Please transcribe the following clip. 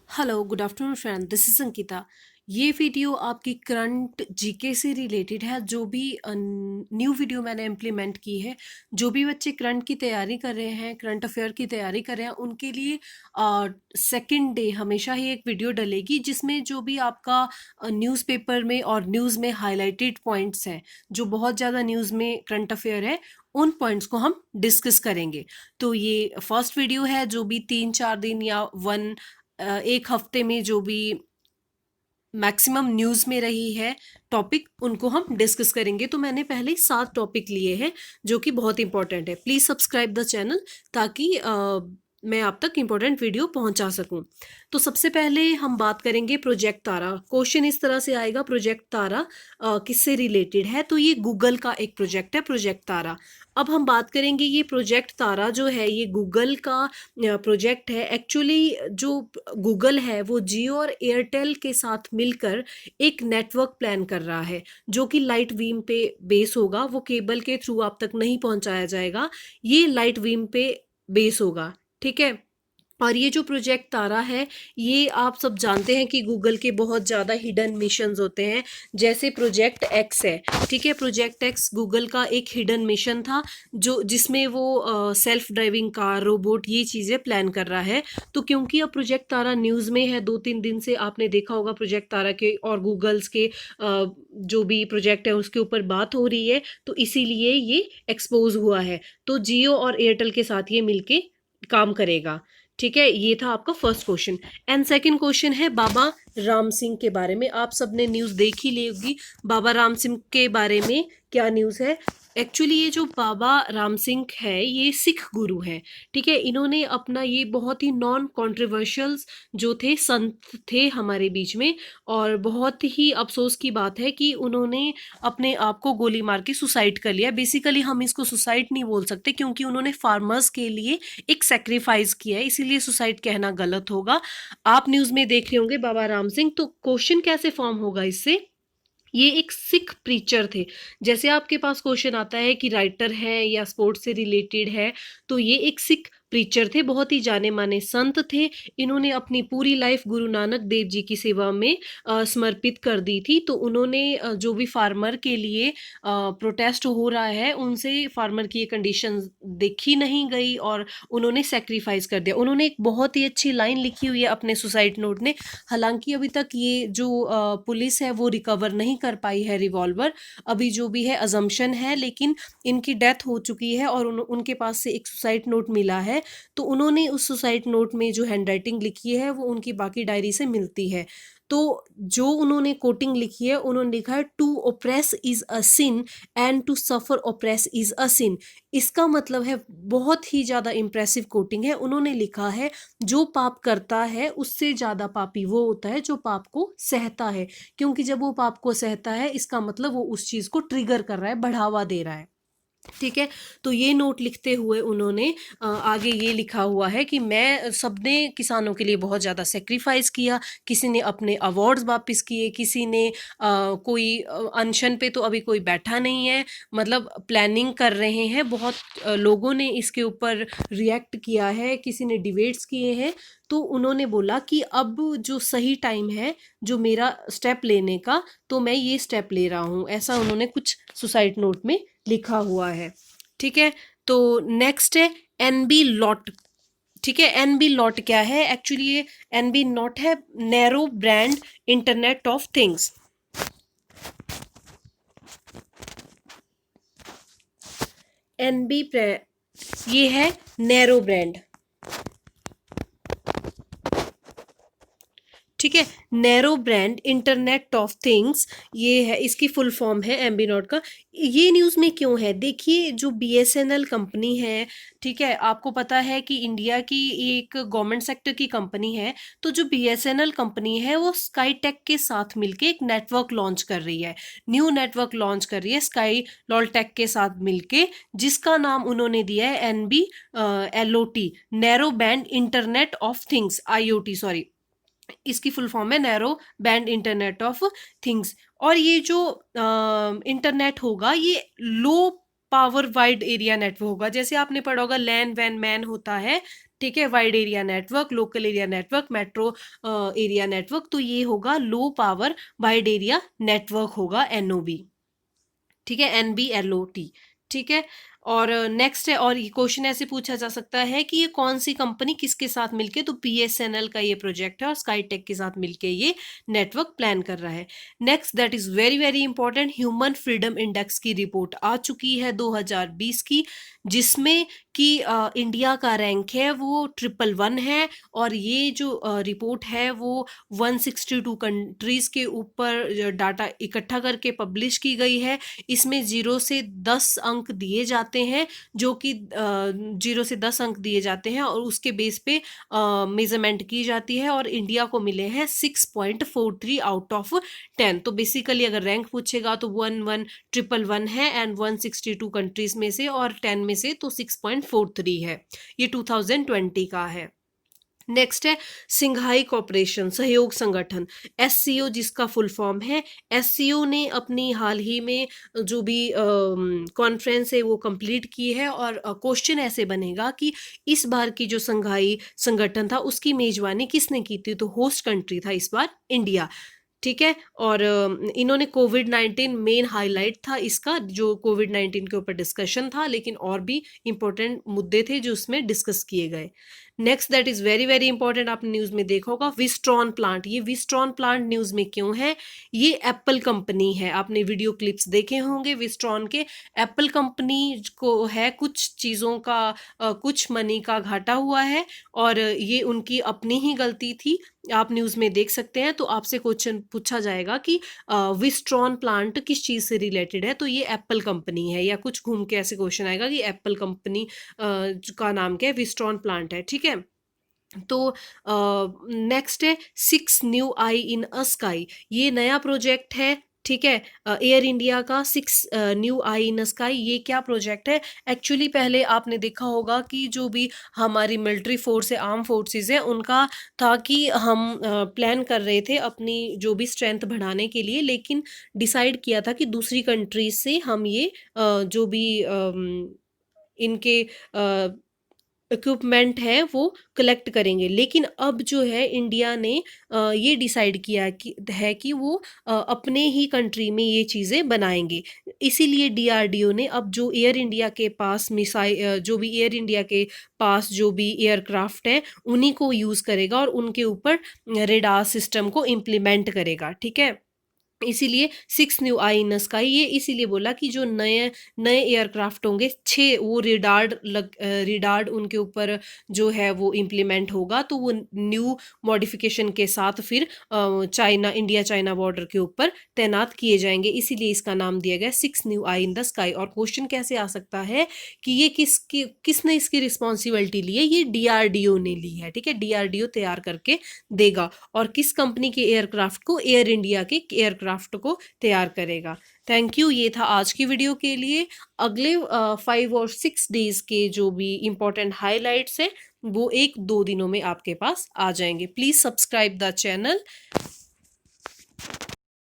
Hello good afternoon friend, this is Ankita. ये video आपकी current GK से रिलेटेड है। जो भी न्यू वीडियो मैंने इम्प्लीमेंट की है, जो भी बच्चे करंट की तैयारी कर रहे हैं, करंट अफेयर की तैयारी कर रहे हैं, उनके लिए सेकंड डे हमेशा ही एक वीडियो डलेगी जिसमें जो भी आपका न्यूज़पेपर में और न्यूज़ में हाईलाइटेड पॉइंट्स हैं, जो बहुत ज़्यादा न्यूज़ में करंट अफेयर है, उन पॉइंट्स को हम डिस्कस करेंगे। तो ये फर्स्ट वीडियो है। जो भी 3-4 दिन या एक हफ्ते में जो भी मैक्सिमम न्यूज़ में रही है टॉपिक, उनको हम डिस्कस करेंगे। तो मैंने पहले ही 7 टॉपिक लिए हैं जो कि बहुत इंपॉर्टेंट है। प्लीज़ सब्सक्राइब द चैनल ताकि मैं आप तक इंपॉर्टेंट वीडियो पहुंचा सकूं। तो सबसे पहले हम बात करेंगे प्रोजेक्ट तारा। क्वेश्चन इस तरह से आएगा, प्रोजेक्ट तारा किससे रिलेटेड है? तो ये गूगल का एक प्रोजेक्ट है, प्रोजेक्ट तारा। अब हम बात करेंगे, ये प्रोजेक्ट तारा जो है ये गूगल का प्रोजेक्ट है। एक्चुअली जो गूगल है वो जियो और एयरटेल के साथ मिलकर एक नेटवर्क प्लान कर रहा है जो कि लाइट बीम पे बेस होगा। वो केबल के थ्रू आप तक नहीं पहुंचाया जाएगा, ये लाइट बीम पे बेस होगा। ठीक है। और ये जो प्रोजेक्ट तारा है, ये आप सब जानते हैं कि गूगल के बहुत ज़्यादा हिडन मिशंस होते हैं। जैसे प्रोजेक्ट एक्स है, ठीक है। प्रोजेक्ट एक्स गूगल का एक हिडन मिशन था जो जिसमें वो सेल्फ ड्राइविंग कार, रोबोट, ये चीज़ें प्लान कर रहा है। तो क्योंकि अब प्रोजेक्ट तारा न्यूज़ में है, 2-3 दिन से आपने देखा होगा प्रोजेक्ट तारा के और गूगल्स के जो भी प्रोजेक्ट है उसके ऊपर बात हो रही है, तो इसीलिए ये एक्सपोज हुआ है। तो जियो और एयरटेल के साथ ये मिलके काम करेगा। ठीक है, ये था आपका first question. And second question है बाबा राम सिंह के बारे में। आप सबने न्यूज़ देख ही ली होगी। बाबा राम सिंह के बारे में क्या न्यूज़ है? एक्चुअली ये जो बाबा राम सिंह है ये सिख गुरु हैं। ठीक है, इन्होंने अपना ये बहुत ही नॉन कॉन्ट्रोवर्शियल जो थे संत थे हमारे बीच में, और बहुत ही अफसोस की बात है कि उन्होंने अपने आप को गोली मार के सुसाइड कर लिया। बेसिकली हम इसको सुसाइड नहीं बोल सकते क्योंकि उन्होंने फार्मर्स के लिए एक सेक्रीफाइस किया है, इसीलिए सुसाइड कहना गलत होगा। आप न्यूज़ में देख रहे होंगे बाबा राम सिंह। तो क्वेश्चन कैसे फॉर्म होगा इससे? ये एक सिख प्रीचर थे। जैसे आपके पास क्वेश्चन आता है कि राइटर है या स्पोर्ट्स से रिलेटेड है, तो ये एक सिख प्रीचर थे, बहुत ही जाने माने संत थे। इन्होंने अपनी पूरी लाइफ गुरु नानक देव जी की सेवा में समर्पित कर दी थी। तो उन्होंने जो भी फार्मर के लिए प्रोटेस्ट हो रहा है, उनसे फार्मर की ये कंडीशन देखी नहीं गई और उन्होंने सेक्रीफाइस कर दिया। उन्होंने एक बहुत ही अच्छी लाइन लिखी हुई है अपने सुसाइड नोट में। हालांकि अभी तक ये जो पुलिस है वो रिकवर नहीं कर पाई है रिवॉल्वर, अभी जो भी है अजम्पशन है, लेकिन इनकी डेथ हो चुकी है और उनके पास से एक सुसाइड नोट मिला है। तो उन्होंने उस सुसाइड नोट में जो हैंडराइटिंग लिखी है वो उनकी बाकी डायरी से मिलती है। तो जो उन्होंने कोटिंग लिखी है, उन्होंने लिखा है to oppress is a sin and to suffer oppress is a sin. इसका मतलब है, बहुत ही ज़्यादा इम्प्रेसिव कोटिंग है। उन्होंने लिखा है जो पाप करता है उससे ज़्यादा पापी वो होता है जो पाप को सहता है, क्योंकि जब वो पाप को सहता है इसका मतलब वो उस चीज़ को ट्रिगर कर रहा है, बढ़ावा दे रहा है। ठीक है। तो ये नोट लिखते हुए उन्होंने आगे ये लिखा हुआ है कि मैं सबने किसानों के लिए बहुत ज़्यादा सेक्रीफाइस किया। किसी ने अपने अवार्ड्स वापस किए, किसी ने कोई अनशन पे तो अभी कोई बैठा नहीं है, मतलब प्लानिंग कर रहे हैं। बहुत लोगों ने इसके ऊपर रिएक्ट किया है, किसी ने डिबेट्स किए हैं। तो उन्होंने बोला कि अब जो सही टाइम है जो मेरा स्टेप लेने का, तो मैं ये स्टेप ले रहा हूँ, ऐसा उन्होंने कुछ सुसाइड नोट में लिखा हुआ है। ठीक है। तो नेक्स्ट है एनबी लॉट। ठीक है, एनबी लॉट क्या है? एक्चुअली ये एनबी नॉट है, narrow brand internet of things. NB ये है नैरो ब्रांड। ठीक है, narrow brand internet of things, ये है, इसकी फुल फॉर्म है एम्बीनॉट का। ये न्यूज़ में क्यों है? देखिए, जो बीएसएनएल कंपनी है, ठीक है, आपको पता है कि इंडिया की एक गवर्नमेंट सेक्टर की कंपनी है। तो जो बीएसएनएल कंपनी है वो स्काई टेक के साथ मिलके एक नेटवर्क लॉन्च कर रही है, न्यू नेटवर्क लॉन्च कर रही है स्काई लॉल टेक के साथ मिलके, जिसका नाम उन्होंने दिया है NB IoT, narrow band internet of things, IoT sorry, इसकी फुल फॉर्म है narrow band internet of things. और ये जो इंटरनेट होगा ये low power wide area network होगा। जैसे आपने पढ़ा होगा लैन वैन मैन होता है, ठीक है, wide area network, local area network, metro area network, तो ये होगा लो पावर वाइड एरिया नेटवर्क होगा एनओबी। ठीक है, NBLOT। ठीक है, और नेक्स्ट है, और ये क्वेश्चन ऐसे पूछा जा सकता है कि ये कौन सी कंपनी किसके साथ मिलके, तो PSNL का ये प्रोजेक्ट है और स्काईटेक के साथ मिलके ये नेटवर्क प्लान कर रहा है। Next, that is very very important, human freedom index की रिपोर्ट आ चुकी है 2020 की, जिसमें कि इंडिया का रैंक है वो 111 है, और ये जो रिपोर्ट है वो 162 कंट्रीज के ऊपर डाटा इकट्ठा करके पब्लिश की गई है। इसमें 0 से 10 अंक दिए जाते हैं, जो कि 0 से 10 अंक दिए जाते हैं और उसके बेस पे मेजरमेंट की जाती है, और इंडिया को मिले हैं 6.43 आउट ऑफ 10। तो बेसिकली अगर रैंक पूछेगा तो 111 है एंड 162 कंट्रीज में से, और 10 में से तो 6.43 है। ये 2020 का है। नेक्स्ट है सिंघाई कॉपरेशन सहयोग संगठन, SCO जिसका फुल फॉर्म है। SCO ने अपनी हाल ही में जो भी कॉन्फ्रेंस है वो कंप्लीट की है, और क्वेश्चन ऐसे बनेगा कि इस बार की जो संघाई संगठन था उसकी मेजबानी किसने की थी, तो होस्ट कंट्री था इस बार इंडिया। ठीक है, और इन्होंने कोविड-19 मेन हाईलाइट था इसका, जो कोविड-19 के ऊपर डिस्कशन था, लेकिन और भी इंपॉर्टेंट मुद्दे थे जो उसमें डिस्कस किए गए। Next, that is very very important, आपने न्यूज में देखा होगा, विस्ट्रॉन प्लांट। ये विस्ट्रॉन प्लांट न्यूज में क्यों है, ये एप्पल कंपनी है, आपने वीडियो क्लिप्स देखे होंगे विस्ट्रॉन के। एप्पल कंपनी को है कुछ चीज़ों का कुछ मनी का घाटा हुआ है, और ये उनकी अपनी ही गलती थी, आप न्यूज़ में देख सकते हैं। तो आपसे क्वेश्चन पूछा जाएगा कि विस्ट्रॉन प्लांट किस चीज़ से रिलेटेड है, तो ये एप्पल कंपनी है, या कुछ घूम के ऐसे क्वेश्चन आएगा कि एप्पल कंपनी का नाम क्या है, विस्ट्रॉन प्लांट है। ठीक है, तो नेक्स्ट है 6 न्यू आई इन अ स्काई, ये नया प्रोजेक्ट है। ठीक है, एयर इंडिया का 6 न्यू आई इन स्काई, ये क्या प्रोजेक्ट है। एक्चुअली पहले आपने देखा होगा कि जो भी हमारी मिलिट्री फोर्स है, आर्म फोर्सेस है, उनका था कि हम प्लान कर रहे थे अपनी जो भी स्ट्रेंथ बढ़ाने के लिए, लेकिन डिसाइड किया था कि दूसरी कंट्रीज से हम ये जो भी इनके इक्विपमेंट है वो कलेक्ट करेंगे। लेकिन अब जो है इंडिया ने ये डिसाइड किया कि वो अपने ही कंट्री में ये चीज़ें बनाएंगे। इसीलिए DRDO ने अब जो एयर इंडिया के पास जो भी एयर इंडिया के पास जो भी एयरक्राफ्ट है उन्हीं को यूज़ करेगा, और उनके ऊपर रेडार सिस्टम को इम्प्लीमेंट करेगा। ठीक है, इसीलिए 6 न्यू आई इन स्काई, ये इसीलिए बोला कि जो नए नए एयरक्राफ्ट होंगे 6, वो रिडार्ड उनके ऊपर जो है वो इम्प्लीमेंट होगा, तो वो न्यू मॉडिफिकेशन के साथ फिर इंडिया चाइना बॉर्डर के ऊपर तैनात किए जाएंगे। इसीलिए इसका नाम दिया गया 6 new I in the sky. और क्वेश्चन कैसे आ सकता है कि ये किसने इसकी रिस्पॉन्सिबिलिटी ली है, ये DRDO ने ली है। ठीक है, DRDO तैयार करके देगा, और किस कंपनी के एयरक्राफ्ट को, एयर इंडिया के एयरक्राफ्ट को तैयार करेगा। थैंक यू, ये था आज की वीडियो के लिए। अगले 5 और 6 डेज के जो भी इंपॉर्टेंट हाइलाइट्स है वो 1-2 दिनों में आपके पास आ जाएंगे। Please subscribe the channel.